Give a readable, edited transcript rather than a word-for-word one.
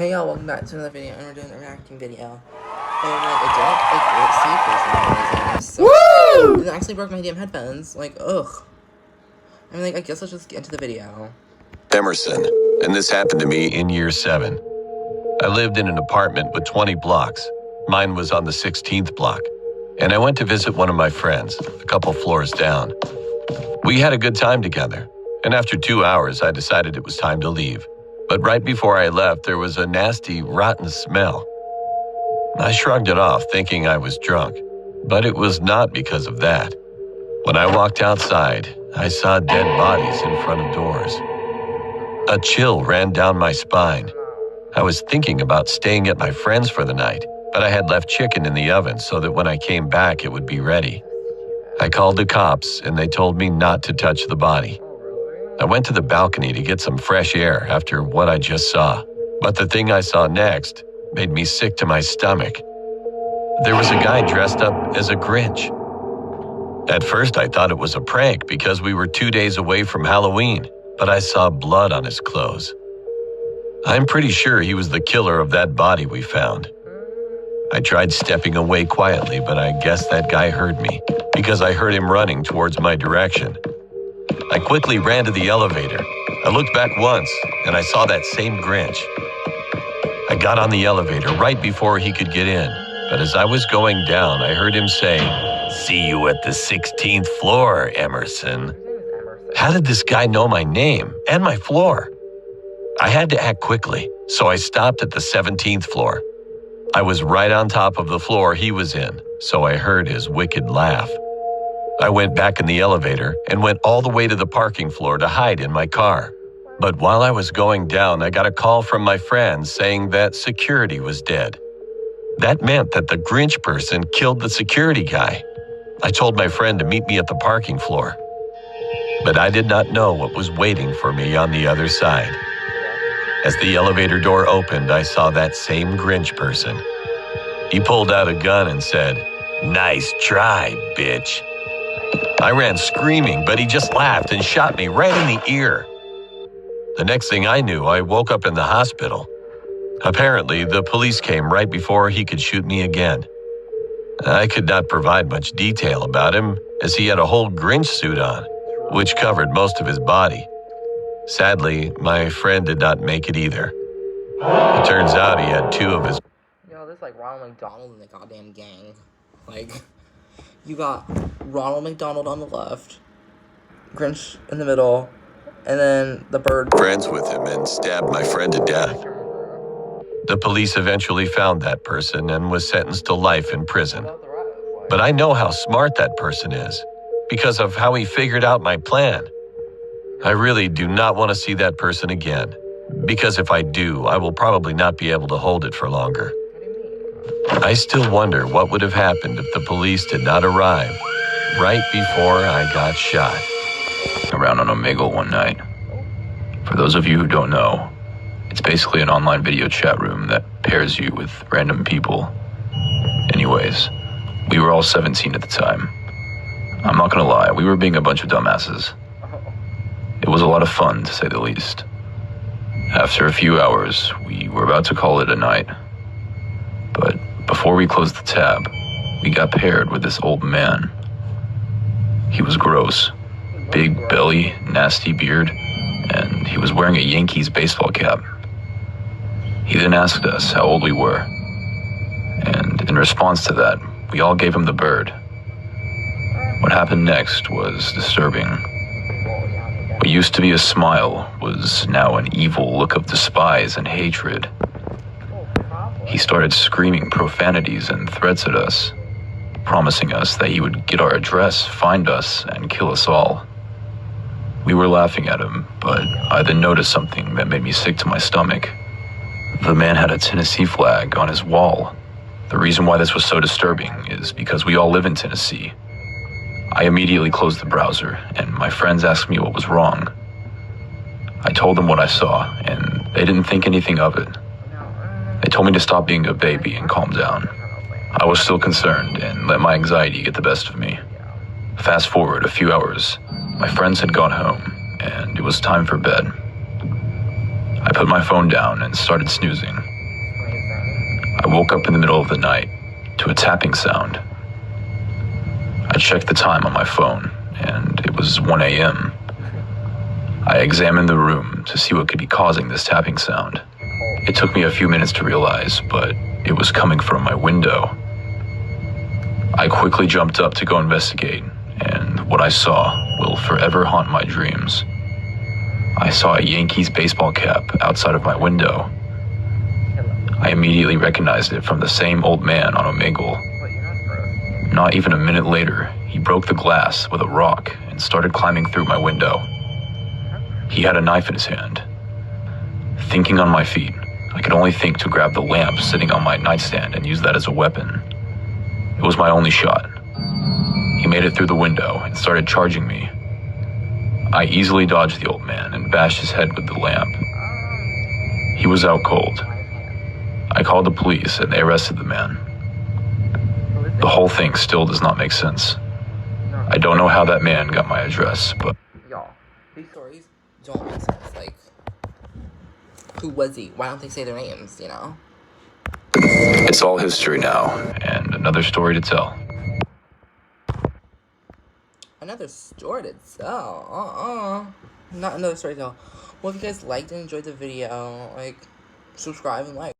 Hey y'all, welcome back to another video, and we're doing a reacting video. And I didn't see for some reason. It actually broke my damn headphones. Like, ugh. I guess let's just get into the video. Emerson, and this happened to me in year 7. I lived in an apartment with 20 blocks. Mine was on the 16th block, and I went to visit one of my friends, a couple floors down. We had a good time together, and after 2 hours, I decided it was time to leave. But right before I left, there was a nasty, rotten smell. I shrugged it off, thinking I was drunk, but it was not because of that. When I walked outside, I saw dead bodies in front of doors. A chill ran down my spine. I was thinking about staying at my friend's for the night, but I had left chicken in the oven so that when I came back, it would be ready. I called the cops, and they told me not to touch the body. I went to the balcony to get some fresh air after what I just saw, but the thing I saw next made me sick to my stomach. There was a guy dressed up as a Grinch. At first, I thought it was a prank because we were 2 days away from Halloween, but I saw blood on his clothes. I'm pretty sure he was the killer of that body we found. I tried stepping away quietly, but I guess that guy heard me because I heard him running towards my direction. I quickly ran to the elevator. I looked back once, and I saw that same Grinch. I got on the elevator right before he could get in, but as I was going down, I heard him say, "See you at the 16th floor, Emerson." How did this guy know my name and my floor? I had to act quickly, so I stopped at the 17th floor. I was right on top of the floor he was in, so I heard his wicked laugh. I went back in the elevator and went all the way to the parking floor to hide in my car. But while I was going down, I got a call from my friend saying that security was dead. That meant that the Grinch person killed the security guy. I told my friend to meet me at the parking floor. But I did not know what was waiting for me on the other side. As the elevator door opened, I saw that same Grinch person. He pulled out a gun and said, "Nice try, bitch." I ran screaming, but he just laughed and shot me right in the ear. The next thing I knew, I woke up in the hospital. Apparently, the police came right before he could shoot me again. I could not provide much detail about him, as he had a whole Grinch suit on, which covered most of his body. Sadly, my friend did not make it either. It turns out he had 2 of his... There's like Ronald McDonald in the goddamn gang. You got Ronald McDonald on the left, Grinch in the middle, and then the bird... friends with him and stabbed my friend to death. The police eventually found that person and was sentenced to life in prison. But I know how smart that person is, because of how he figured out my plan. I really do not want to see that person again, because if I do, I will probably not be able to hold it for longer. I still wonder what would have happened if the police did not arrive right before I got shot. Around on Omegle one night. For those of you who don't know, it's basically an online video chat room that pairs you with random people. Anyways, we were all 17 at the time. I'm not gonna lie, we were being a bunch of dumbasses. It was a lot of fun, to say the least. After a few hours, we were about to call it a night. But before we closed the tab, we got paired with this old man. He was gross. Big belly, nasty beard, and he was wearing a Yankees baseball cap. He then asked us how old we were, and in response to that, we all gave him the bird. What happened next was disturbing. What used to be a smile was now an evil look of despise and hatred. He started screaming profanities and threats at us, promising us that he would get our address, find us, and kill us all. We were laughing at him, but I then noticed something that made me sick to my stomach. The man had a Tennessee flag on his wall. The reason why this was so disturbing is because we all live in Tennessee. I immediately closed the browser, and my friends asked me what was wrong. I told them what I saw, and they didn't think anything of it. They told me to stop being a baby and calm down. I was still concerned and let my anxiety get the best of me. Fast forward a few hours, my friends had gone home, and it was time for bed. I put my phone down and started snoozing. Amazing. I woke up in the middle of the night to a tapping sound. I checked the time on my phone, and it was 1 a.m. I examined the room to see what could be causing this tapping sound. It took me a few minutes to realize, but it was coming from my window. I quickly jumped up to go investigate, and what I saw will forever haunt my dreams. I saw a Yankees baseball cap outside of my window. I immediately recognized it from the same old man on Omegle. Not even a minute later, he broke the glass with a rock and started climbing through my window. He had a knife in his hand. Thinking on my feet, I could only think to grab the lamp sitting on my nightstand and use that as a weapon. It was my only shot. He made it through the window and started charging me. I easily dodged the old man and bashed his head with the lamp. He was out cold. I called the police and they arrested the man. The whole thing still does not make sense. I don't know how that man got my address, but... Y'all, these stories don't make sense. Like, who was he? Why don't they say their names, you know? It's all history now, and another story to tell. Another story to tell. Not another story to tell. Well, if you guys liked and enjoyed the video, like, subscribe and like.